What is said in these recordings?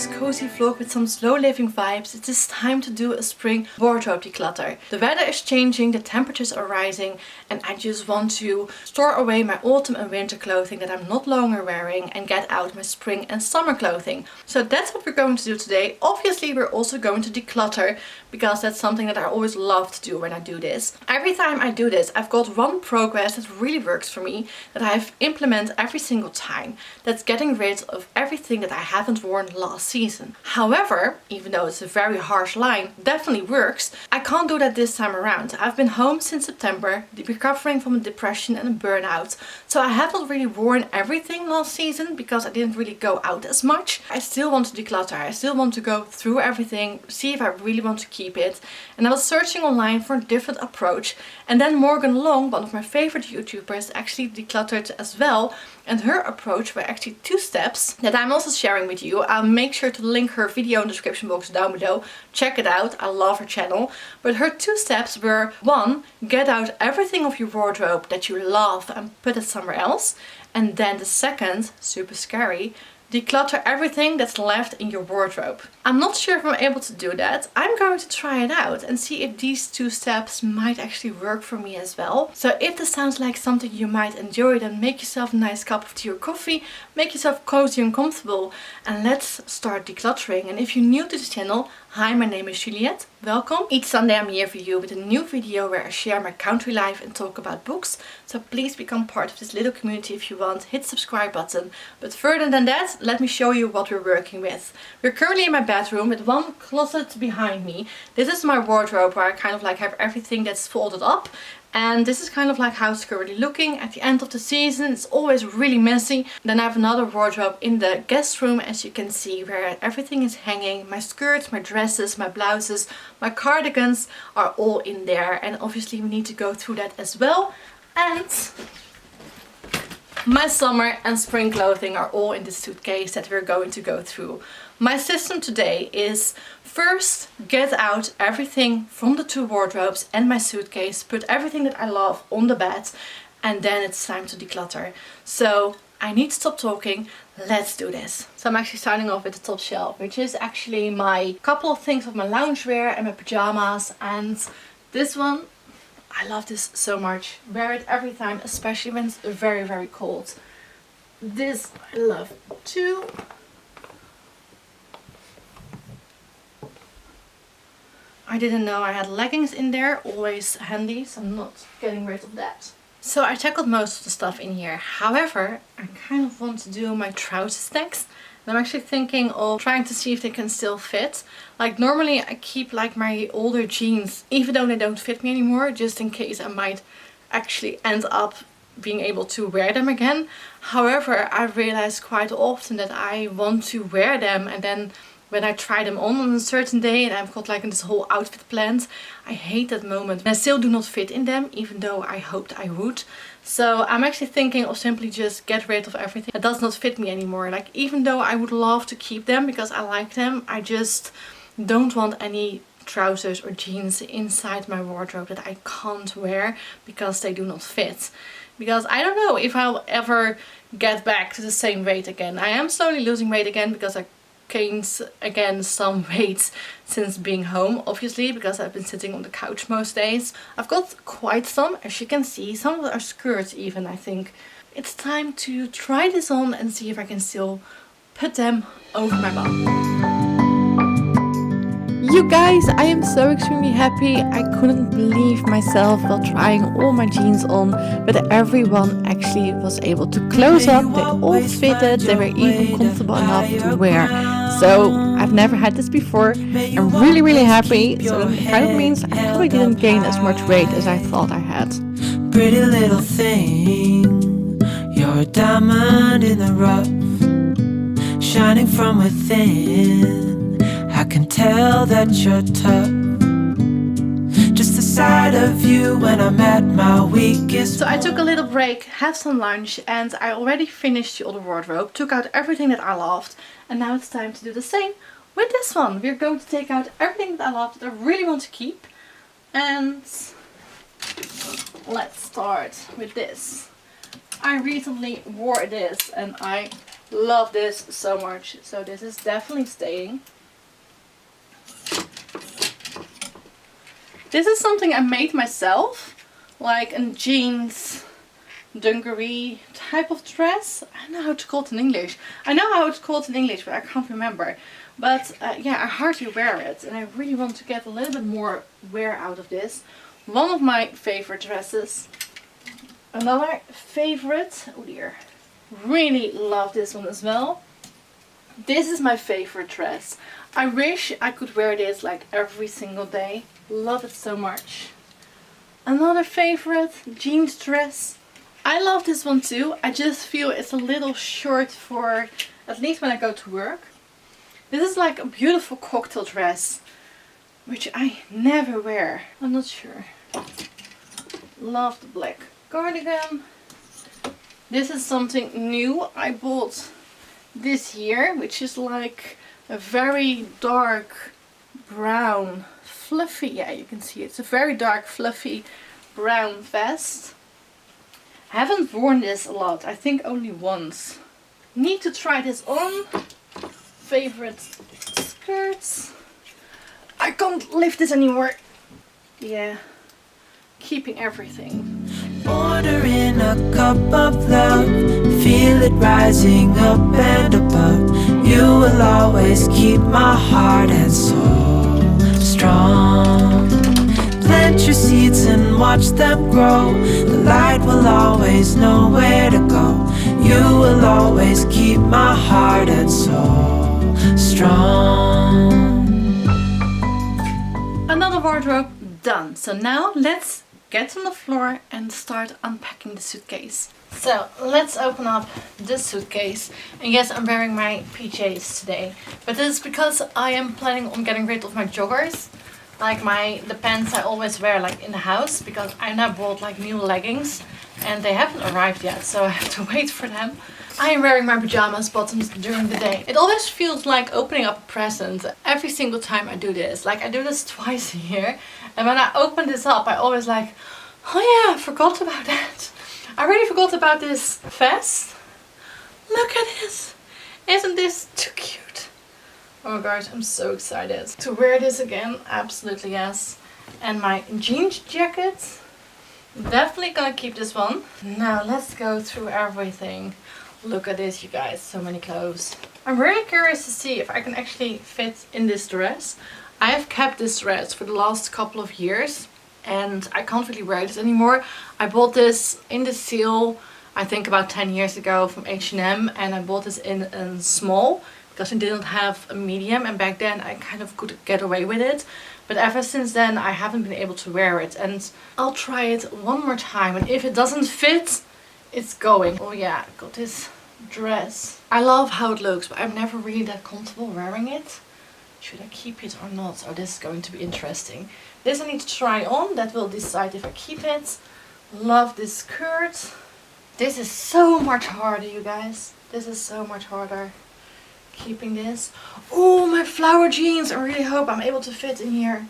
nice cozy vlog with some slow living vibes. It is time to do a spring wardrobe declutter. The weather is changing, the temperatures are rising, and I just want to store away my autumn and winter clothing that I'm not longer wearing and get out my spring and summer clothing. So that's what we're going to do today. Obviously we're also going to declutter because that's something that I always love to do when I do this. Every time I do this, I've got one progress that really works for me, that I've implemented every single time. That's getting rid of everything that I haven't worn last season. However, even though it's a very harsh line, definitely works, I can't do that this time around. I've been home since September, recovering from a depression and a burnout, so I haven't really worn everything last season because I didn't really go out as much. I still want to declutter, I still want to go through everything, see if I really want to keep it, and I was searching online for a different approach, and then Morgan Long, one of my favorite YouTubers, actually decluttered as well, and her approach were actually 2 steps that I'm also sharing with you. I'll make sure to link her video in the description box down below. Check it out, I love her channel. But her 2 steps were: 1, get out everything of your wardrobe that you love and put it somewhere else. And then the second, super scary, declutter everything that's left in your wardrobe. I'm not sure if I'm able to do that. I'm going to try it out and see if these 2 steps might actually work for me as well. So if this sounds like something you might enjoy, then make yourself a nice cup of tea or coffee, make yourself cozy and comfortable, and let's start decluttering. And if you're new to this channel, hi, my name is Juliette. Welcome. Each Sunday I'm here for you with a new video where I share my country life and talk about books. So please become part of this little community if you want. Hit the subscribe button. But further than that, let me show you what we're working with. We're currently in my bedroom with one closet behind me. This is my wardrobe where I kind of like have everything that's folded up. And this is kind of like how it's currently looking at the end of the season. It's always really messy. Then I have another wardrobe in the guest room, as you can see, where everything is hanging. My skirts, my dresses, my blouses, my cardigans are all in there. And obviously we need to go through that as well. And my summer and spring clothing are all in this suitcase that we're going to go through. My system today is: first, get out everything from the 2 wardrobes and my suitcase, put everything that I love on the bed, and then it's time to declutter. So I need to stop talking, let's do this. So I'm actually starting off with the top shelf, which is actually my couple of things of my loungewear and my pajamas, and this one, I love this so much. Wear it every time, especially when it's very, very cold. This I love too. I didn't know I had leggings in there, always handy, so I'm not getting rid of that. So I tackled most of the stuff in here. However, I kind of want to do my trousers next. And I'm actually thinking of trying to see if they can still fit. Like normally I keep like my older jeans, even though they don't fit me anymore, just in case I might actually end up being able to wear them again. However, I realized quite often that I want to wear them, and then when I try them on a certain day and I've got like this whole outfit planned, I hate that moment. I still do not fit in them, even though I hoped I would. So I'm actually thinking of simply just get rid of everything that does not fit me anymore. Like, even though I would love to keep them because I like them, I just don't want any trousers or jeans inside my wardrobe that I can't wear because they do not fit. Because I don't know if I'll ever get back to the same weight again. I am slowly losing weight again because I gained again some weight since being home, obviously, because I've been sitting on the couch most days. I've got quite some, as you can see. Some of them are skirts even, I think. It's time to try this on and see if I can still put them over my bum. You guys, I am so extremely happy. I couldn't believe myself while trying all my jeans on, but everyone actually was able to close up. They all fitted, they were even comfortable enough to wear. So I've never had this before. I'm really, really happy. So it kind of means I probably didn't gain as much weight as I thought I had. Pretty little thing, you're a diamond in the rough, shining from within. I can tell that you're tough. Just the sight of you when I'm at my weakest. So I took a little break, had some lunch, and I already finished the other wardrobe. Took out everything that I loved, and now it's time to do the same with this one. We're going to take out everything that I love, that I really want to keep. And let's start with this. I recently wore this and I Love this so much. So this is definitely staying. This is something I made myself, like a jeans dungaree type of dress. I don't know how to call it in English. I know how it's called in English, but I can't remember. But yeah, I hardly wear it, and I really want to get a little bit more wear out of this. One of my favorite dresses. Another favorite, oh dear, really love this one as well. This is my favorite dress. I wish I could wear this like every single day. Love it so much. Another favorite jeans dress. I love this one too. I just feel it's a little short for at least when I go to work. This is like a beautiful cocktail dress, which I never wear. I'm not sure. Love the black cardigan. This is something new I bought this year, which is like a very dark brown fluffy, yeah, you can see it's a very dark fluffy brown vest. I haven't worn this a lot, I think only once. Need to try this on. Favorite skirts. I can't lift this anymore. Yeah, keeping everything. Ordering a cup of love, feel it rising up and above. You will always keep my heart and soul strong. Plant your seeds and watch them grow. The light will always know where to go. You will always keep my heart and soul strong. Another wardrobe done. So now let's get on the floor and start unpacking the suitcase. So let's open up this suitcase. And yes, I'm wearing my PJs today, but this is because I am planning on getting rid of my joggers, like the pants I always wear like in the house, because I now bought like new leggings and they haven't arrived yet, so I have to wait for them. I am wearing my pajamas bottoms during the day. It always feels like opening up a present every single time I do this. Like I do this twice a year, and when I open this up I always like, oh yeah, I forgot about that. I really forgot about this vest. Look at this. Isn't this too cute? Oh my god, I'm so excited to wear this again. Absolutely yes. And my jeans jacket. Definitely gonna keep this one. Now let's go through everything. Look at this, you guys, so many clothes. I'm really curious to see if I can actually fit in this dress. I have kept this dress for the last couple of years and I can't really wear this anymore. I bought this in the sale, I think about 10 years ago from H&M, and I bought this in a small because I didn't have a medium, and back then I kind of could get away with it. But ever since then I haven't been able to wear it, and I'll try it one more time, and if it doesn't fit, it's going. Oh yeah, I got this dress. I love how it looks, but I'm never really that comfortable wearing it. Should I keep it or not? Oh, this is going to be interesting. This I need to try on, that will decide if I keep it. Love this skirt. This is so much harder, you guys. This is so much harder. Keeping this. Oh, my flower jeans. I really hope I'm able to fit in here.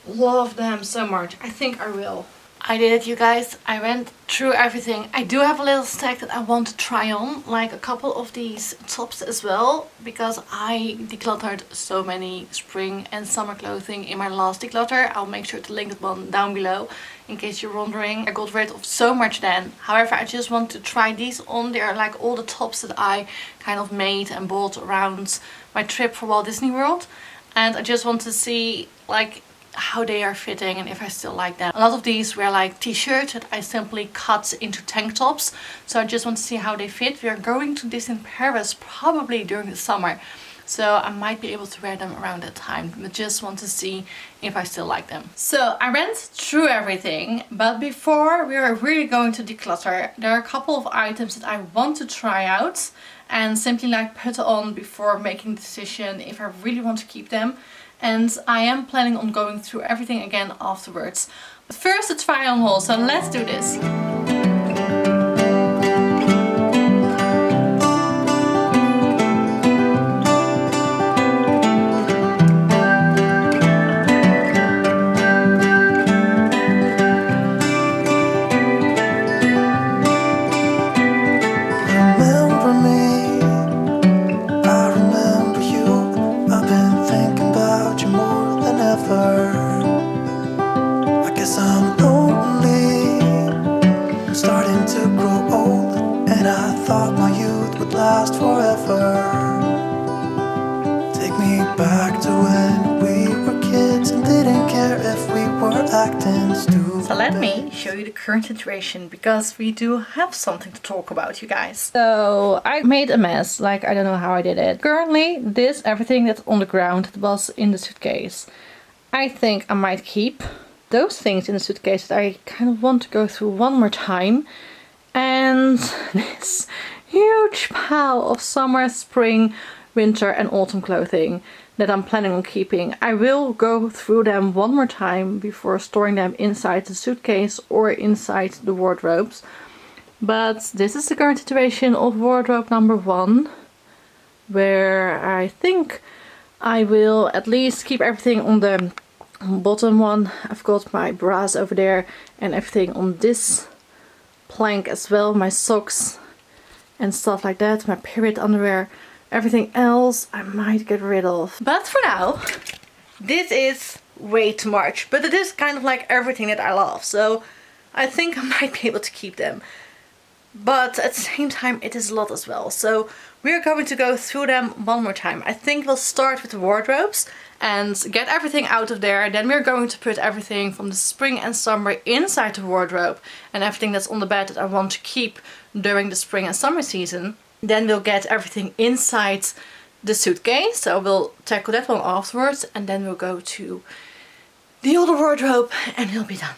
Love them so much. I think I will. I did it, you guys. I went through everything. I do have a little stack that I want to try on, like a couple of these tops as well, because I decluttered so many spring and summer clothing in my last declutter. I'll make sure to link that one down below in case you're wondering. I got rid of so much then. However, I just want to try these on. They are like all the tops that I kind of made and bought around my trip for Walt Disney World, and I just want to see like how they are fitting and if I still like them. A lot of these were like t-shirts that I simply cut into tank tops, so I just want to see how they fit. We are going to Disney Paris probably during the summer, so I might be able to wear them around that time, but just want to see if I still like them. So I went through everything, but before we are really going to declutter, there are a couple of items that I want to try out and simply like put on before making the decision if I really want to keep them. And I am planning on going through everything again afterwards. But first a try on haul, so let's do this. Remember me let me show you the current situation, because we do have something to talk about, you guys. So I made a mess, like I don't know how I did it. Currently, everything that's on the ground that was in the suitcase, I think I might keep. Those things in the suitcase that I kind of want to go through one more time. And this huge pile of summer, spring, winter and autumn clothing that I'm planning on keeping. I will go through them one more time before storing them inside the suitcase or inside the wardrobes. But this is the current situation of wardrobe number 1, where I think I will at least keep everything on the bottom one. I've got my bras over there and everything on this plank as well, my socks and stuff like that, my period underwear. Everything else I might get rid of. But for now, this is way too much. But it is kind of like everything that I love. So I think I might be able to keep them. But at the same time, it is a lot as well. So we're going to go through them one more time. I think we'll start with the wardrobes and get everything out of there. Then we're going to put everything from the spring and summer inside the wardrobe. And everything that's on the bed that I want to keep during the spring and summer season. Then we'll get everything inside the suitcase. So we'll tackle that one afterwards. And then we'll go to the older wardrobe and we'll be done.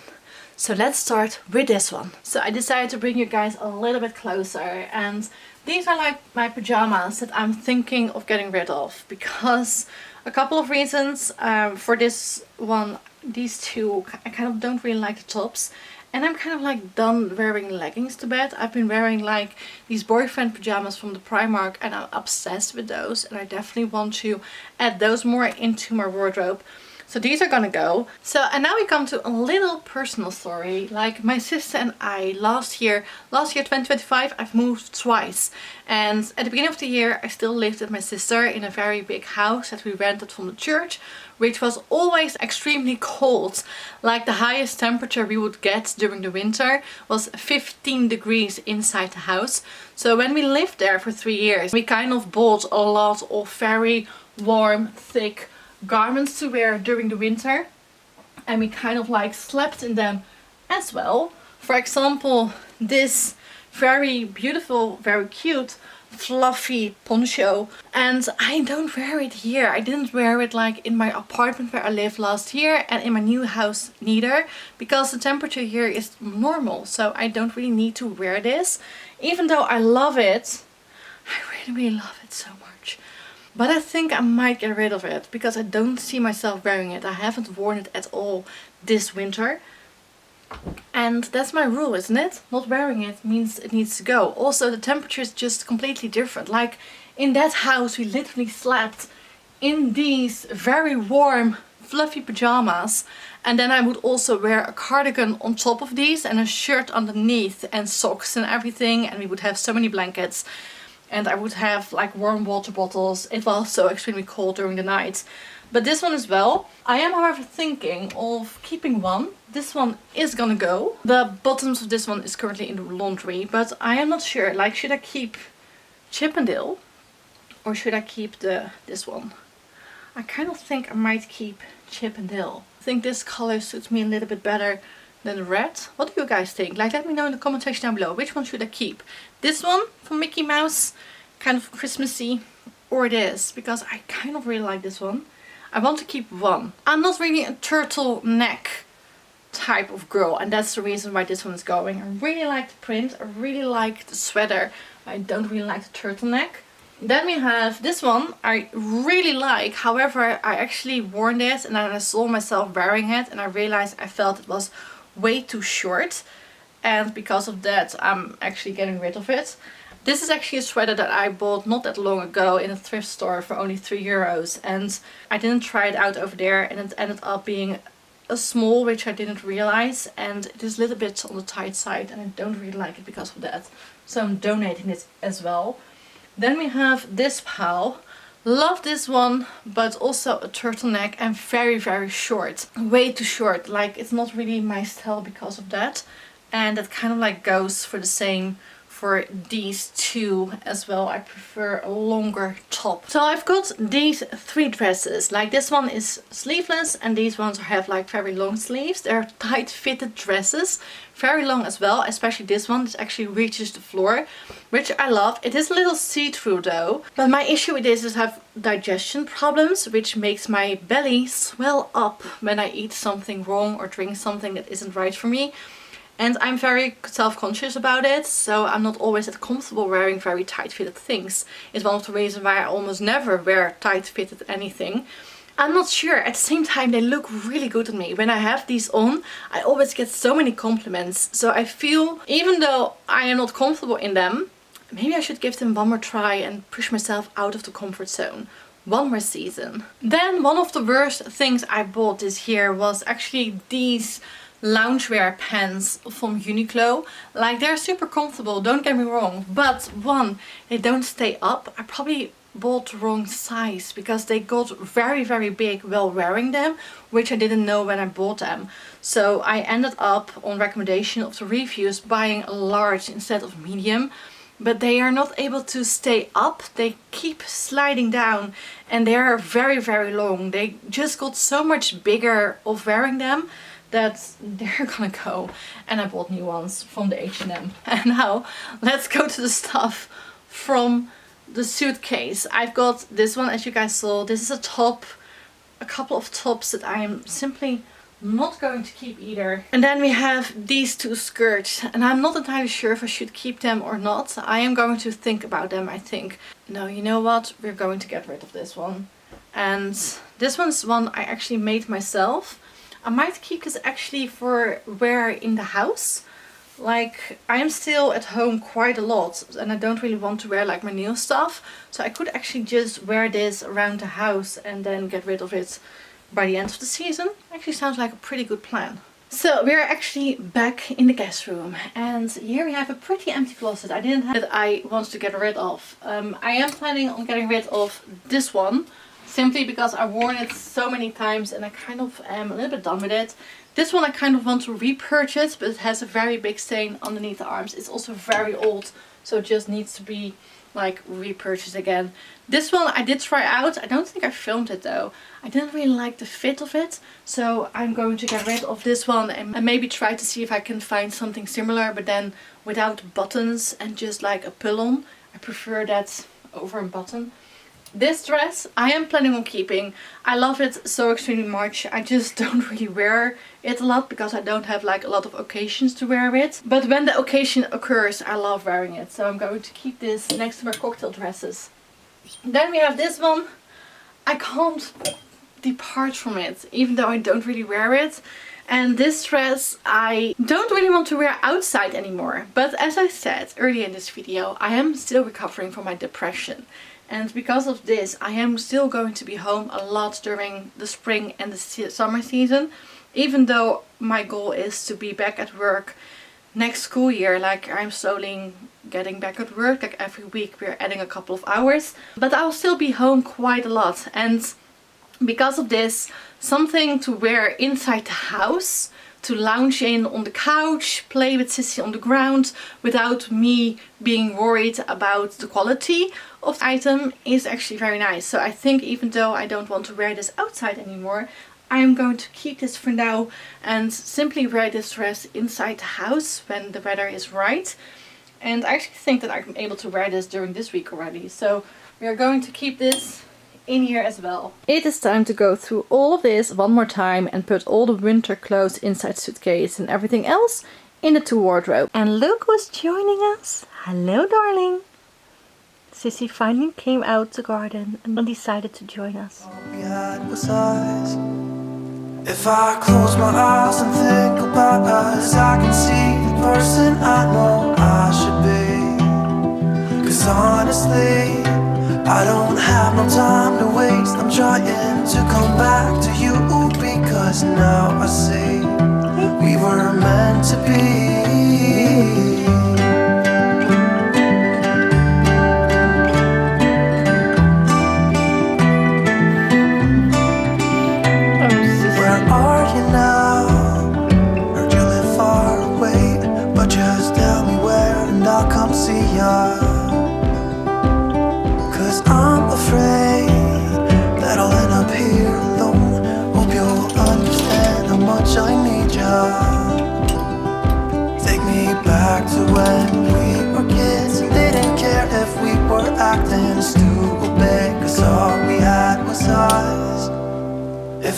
So let's start with this one. So I decided to bring you guys a little bit closer. And these are like my pajamas that I'm thinking of getting rid of. Because a couple of reasons. For this one, these two, I kind of don't really like the tops. And I'm kind of like done wearing leggings to bed. I've been wearing like these boyfriend pajamas from the Primark and I'm obsessed with those. And I definitely want to add those more into my wardrobe. So these are gonna go. So, and now we come to a little personal story. Like my sister and I last year 2025, I've moved twice. And at the beginning of the year, I still lived with my sister in a very big house that we rented from the church, which was always extremely cold. Like the highest temperature we would get during the winter was 15 degrees inside the house. So when we lived there for 3 years, we kind of bought a lot of very warm, thick garments to wear during the winter. And we kind of like slept in them as well. For example, this very beautiful, very cute, fluffy poncho. And I don't wear it here. I didn't wear it like in my apartment where I lived last year and in my new house neither, because the temperature here is normal. So I don't really need to wear this. Even though I love it, I really love it so much. But I think I might get rid of it because I don't see myself wearing it. I haven't worn it at all this winter. And that's my rule, isn't it? Not wearing it means it needs to go. Also, the temperature is just completely different. Like in that house, we literally slept in these very warm, fluffy pajamas. And then I would also wear a cardigan on top of these and a shirt underneath and socks and everything. And we would have so many blankets. And I would have like warm water bottles. It was so extremely cold during the night. But this one as well. I am however thinking of keeping one. This one is gonna go. The bottoms of this one is currently in the laundry. But I am not sure. Like, should I keep Chippendale? Or should I keep this one? I kind of think I might keep Chippendale. I think this color suits me a little bit better than the red. What do you guys think? Like, let me know in the comment section down below. Which one should I keep? This one from Mickey Mouse, kind of Christmassy, or this, because I kind of really like this one. I want to keep one. I'm not really a turtleneck type of girl, and that's the reason why this one is going. I really like the print, I really like the sweater. I don't really like the turtleneck. Then we have this one I really like. However, I actually worn this and then I saw myself wearing it and I realized I felt it was way too short. And because of that, I'm actually getting rid of it. This is actually a sweater that I bought not that long ago in a thrift store for only €3. And I didn't try it out over there and it ended up being a small, which I didn't realize. And it is a little bit on the tight side and I don't really like it because of that. So I'm donating it as well. Then we have this pile. Love this one, but also a turtleneck and very, very short. Way too short. Like, it's not really my style because of that. And that kind of like goes for the same for these two as well. I prefer a longer top. So I've got these 3 dresses. Like this one is sleeveless and these ones have like very long sleeves. They're tight fitted dresses, very long as well, especially this one. It actually reaches the floor, which I love. It is a little see-through though, but my issue with this is I have digestion problems, which makes my belly swell up when I eat something wrong or drink something that isn't right for me. And I'm very self-conscious about it, so I'm not always that comfortable wearing very tight-fitted things. It's one of the reasons why I almost never wear tight-fitted anything. I'm not sure. At the same time, they look really good on me. When I have these on, I always get so many compliments. So I feel, even though I am not comfortable in them, maybe I should give them one more try and push myself out of the comfort zone. One more season. Then one of the worst things I bought this year was actually these loungewear pants from Uniqlo. Like, they're super comfortable, don't get me wrong, but one, they don't stay up. I probably bought the wrong size because they got very big while wearing them, which I didn't know when I bought them. So I ended up, on recommendation of the reviews, buying a large instead of medium. But they are not able to stay up. They keep sliding down and they are very long. They just got so much bigger of wearing them that they're gonna go, and I bought new ones from the H&M. And now let's go to the stuff from the suitcase. I've got this one, as you guys saw. This is a top, a couple of tops that I am simply not going to keep either. And then we have these 2 skirts, and I'm not entirely sure if I should keep them or not. I am going to think about them, I think. No, you know what? We're going to get rid of this one. And this one's one I actually made myself. I might keep this actually for wear in the house. Like, I am still at home quite a lot and I don't really want to wear like my new stuff. So I could actually just wear this around the house and then get rid of it by the end of the season. Actually sounds like a pretty good plan. So we're actually back in the guest room, and here we have a pretty empty closet. I didn't have that I want to get rid of. I am planning on getting rid of this one, simply because I've worn it so many times and I kind of am a little bit done with it. This one I kind of want to repurchase, but it has a very big stain underneath the arms. It's also very old, so it just needs to be like repurchased again. This one I did try out. I don't think I filmed it though. I didn't really like the fit of it, so I'm going to get rid of this one and maybe try to see if I can find something similar, but then without buttons and just like a pull-on. I prefer that over a button. This dress I am planning on keeping. I love it so extremely much. I just don't really wear it a lot because I don't have like a lot of occasions to wear it. But when the occasion occurs, I love wearing it. So I'm going to keep this next to my cocktail dresses. Then we have this one. I can't depart from it, even though I don't really wear it. And this dress I don't really want to wear outside anymore. But as I said earlier in this video, I am still recovering from my depression. And because of this, I am still going to be home a lot during the spring and the summer season. Even though my goal is to be back at work next school year. Like, I'm slowly getting back at work. Like, every week we're adding a couple of hours. But I'll still be home quite a lot. And because of this, something to wear inside the house, to lounge in on the couch, play with Sissi on the ground without me being worried about the quality of the item, is actually very nice. So I think even though I don't want to wear this outside anymore, I am going to keep this for now and simply wear this dress inside the house when the weather is right. And I actually think that I'm able to wear this during this week already. So we are going to keep this in here as well. It is time to go through all of this one more time and put all the winter clothes inside suitcase and everything else in the 2 wardrobe. And look who's joining us. Hello, darling. Sissi finally came out the garden and decided to join us. If I close my eyes and think about us, I can see the person I know I should be. 'Cause honestly, I don't have no time to waste. I'm trying to come back to you because now I see we were meant to be. Where are you now? Heard you live far away, but just tell me where and I'll come see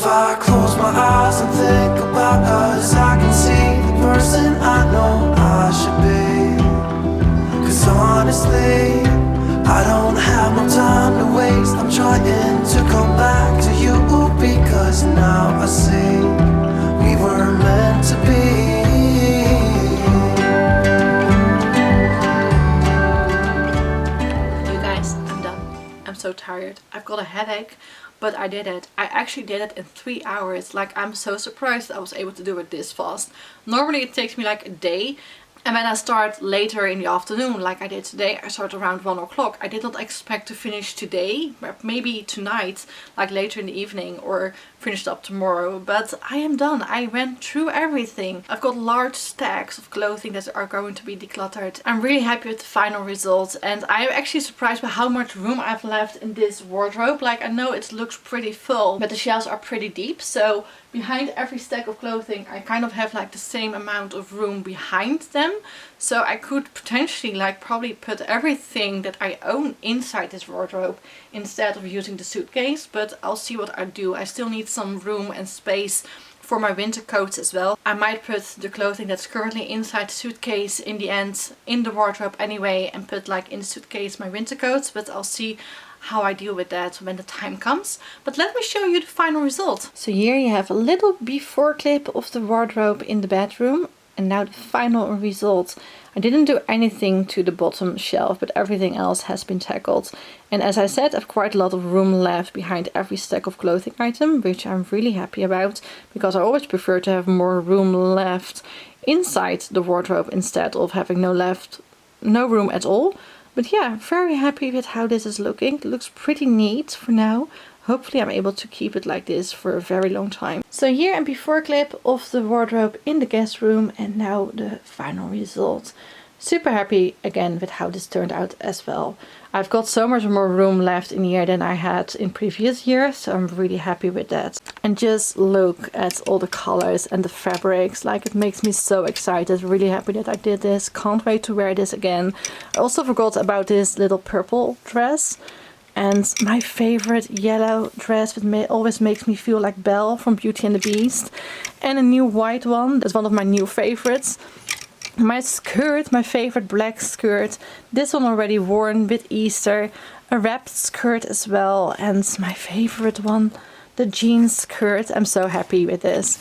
If I close my eyes and think about us, I can see the person I know I should be. 'Cause honestly, I don't have no time to waste. I'm trying to come back to you, because now I see we were meant to be. I'm so tired. I've got a headache, but I did it. I actually did it in 3 hours. Like, I'm so surprised I was able to do it this fast. Normally it takes me like a day. And when I start later in the afternoon, like I did today, I start around 1 o'clock. I did not expect to finish today, but maybe tonight, like later in the evening, or finished up tomorrow. But I am done. I went through everything. I've got large stacks of clothing that are going to be decluttered. I'm really happy with the final result, and I'm actually surprised by how much room I've left in this wardrobe. Like, I know it looks pretty full, but the shelves are pretty deep, so behind every stack of clothing I kind of have like the same amount of room behind them. So I could potentially like probably put everything that I own inside this wardrobe instead of using the suitcase, but I'll see what I do. I still need some room and space for my winter coats as well. I might put the clothing that's currently inside the suitcase in the end in the wardrobe anyway, and put like in the suitcase my winter coats, but I'll see how I deal with that when the time comes. But let me show you the final result. So here you have a little before clip of the wardrobe in the bedroom, and now the final result. I didn't do anything to the bottom shelf, but everything else has been tackled. And as I said, I've quite a lot of room left behind every stack of clothing item, which I'm really happy about, because I always prefer to have more room left inside the wardrobe instead of having no room at all. But yeah, very happy with how this is looking. It looks pretty neat for now. Hopefully I'm able to keep it like this for a very long time. So here a before clip of the wardrobe in the guest room, and now the final result. Super happy again with how this turned out as well. I've got so much more room left in here than I had in previous years, so I'm really happy with that. And just look at all the colors and the fabrics, like it makes me so excited. Really happy that I did this. Can't wait to wear this again. I also forgot about this little purple dress. And my favorite yellow dress that always makes me feel like Belle from Beauty and the Beast. And a new white one, that's one of my new favorites. My skirt, my favorite black skirt. This one already worn with Easter. A wrapped skirt as well. And my favorite one, the jeans skirt. I'm so happy with this.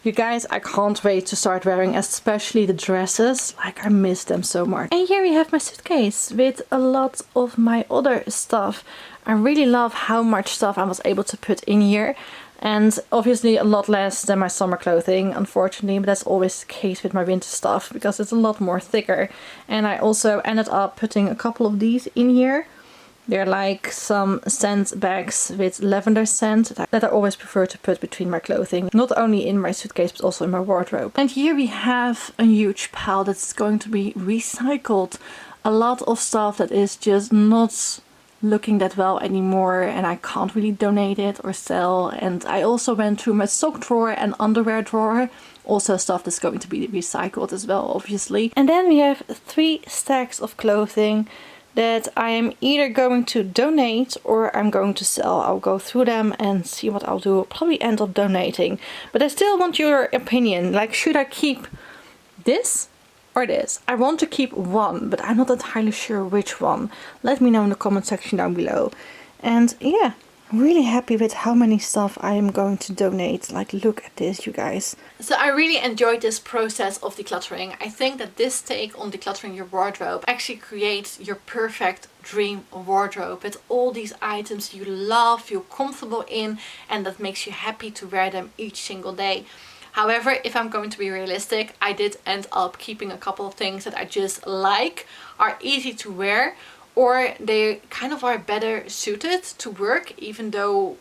You guys, I can't wait to start wearing especially the dresses. Like, I miss them so much. And here we have my suitcase with a lot of my other stuff. I really love how much stuff I was able to put in here. And obviously a lot less than my summer clothing, unfortunately. But that's always the case with my winter stuff, because it's a lot more thicker. And I also ended up putting a couple of these in here. They're like some scent bags with lavender scent that I always prefer to put between my clothing. Not only in my suitcase, but also in my wardrobe. And here we have a huge pile that's going to be recycled. A lot of stuff that is just not looking that well anymore, and I can't really donate it or sell. And I also went through my sock drawer and underwear drawer. Also stuff that's going to be recycled as well, obviously. And then we have 3 stacks of clothing that I am either going to donate or I'm going to sell. I'll go through them and see what I'll do. I'll probably end up donating. But I still want your opinion. Like, should I keep this or this? I want to keep one, but I'm not entirely sure which one. Let me know in the comment section down below. And yeah, really happy with how many stuff I am going to donate. Like, look at this, you guys. So I really enjoyed this process of decluttering. I think that this take on decluttering your wardrobe actually creates your perfect dream wardrobe with all these items you love, feel comfortable in, and that makes you happy to wear them each single day. However, if I'm going to be realistic, I did end up keeping a couple of things that I just like, are easy to wear, or they kind of are better suited to work, even though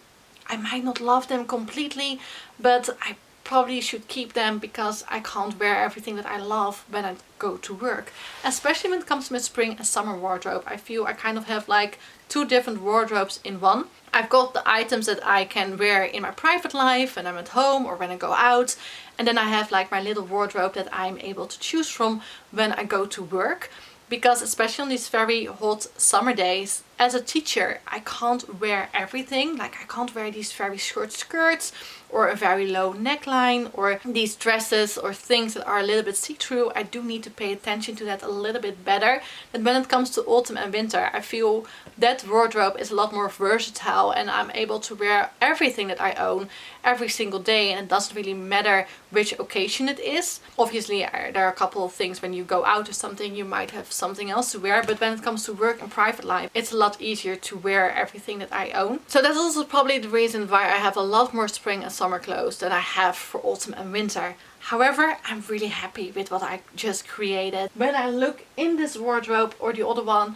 I might not love them completely, but I probably should keep them because I can't wear everything that I love when I go to work. Especially when it comes to my spring and summer wardrobe. I feel I kind of have like 2 different wardrobes in one. I've got the items that I can wear in my private life when I'm at home or when I go out. And then I have like my little wardrobe that I'm able to choose from when I go to work. Because especially on these very hot summer days, as a teacher, I can't wear everything. Like I can't wear these very short skirts or a very low neckline or these dresses or things that are a little bit see-through. I do need to pay attention to that a little bit better. And when it comes to autumn and winter, I feel that wardrobe is a lot more versatile and I'm able to wear everything that I own every single day, and it doesn't really matter which occasion it is. Obviously there are a couple of things when you go out or something you might have something else to wear, but when it comes to work and private life, it's a lot easier to wear everything that I own. So that's also probably the reason why I have a lot more spring and summer clothes than I have for autumn and winter. However, I'm really happy with what I just created. When I look in this wardrobe or the other one,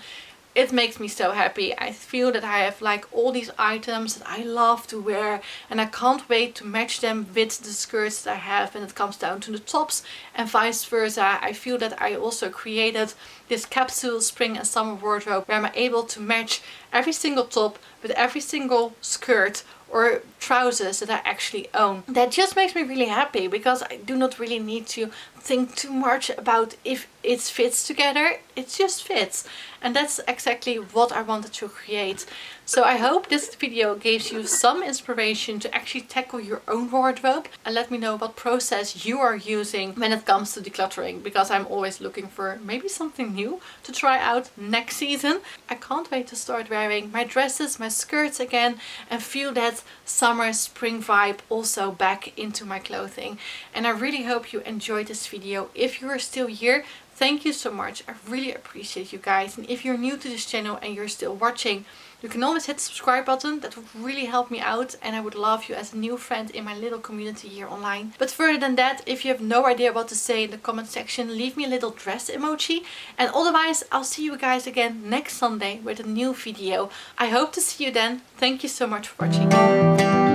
it makes me so happy. I feel that I have like all these items that I love to wear, and I can't wait to match them with the skirts that I have when it comes down to the tops, and vice versa. I feel that I also created this capsule spring and summer wardrobe where I'm able to match every single top with every single skirt or trousers that I actually own. That just makes me really happy because I do not really need to think too much about if it fits together. It just fits, and that's exactly what I wanted to create. So I hope this video gives you some inspiration to actually tackle your own wardrobe, and let me know what process you are using when it comes to decluttering, because I'm always looking for maybe something new to try out next season. I can't wait to start wearing my dresses, my skirts again, and feel that summer spring vibe also back into my clothing. And I really hope you enjoyed this video. If you are still here, thank you so much. I really appreciate you guys. And if you're new to this channel and you're still watching, you can always hit the subscribe button. That would really help me out, and I would love you as a new friend in my little community here online. But further than that, if you have no idea what to say in the comment section, leave me a little dress emoji. And otherwise, I'll see you guys again next Sunday with a new video. I hope to see you then. Thank you so much for watching.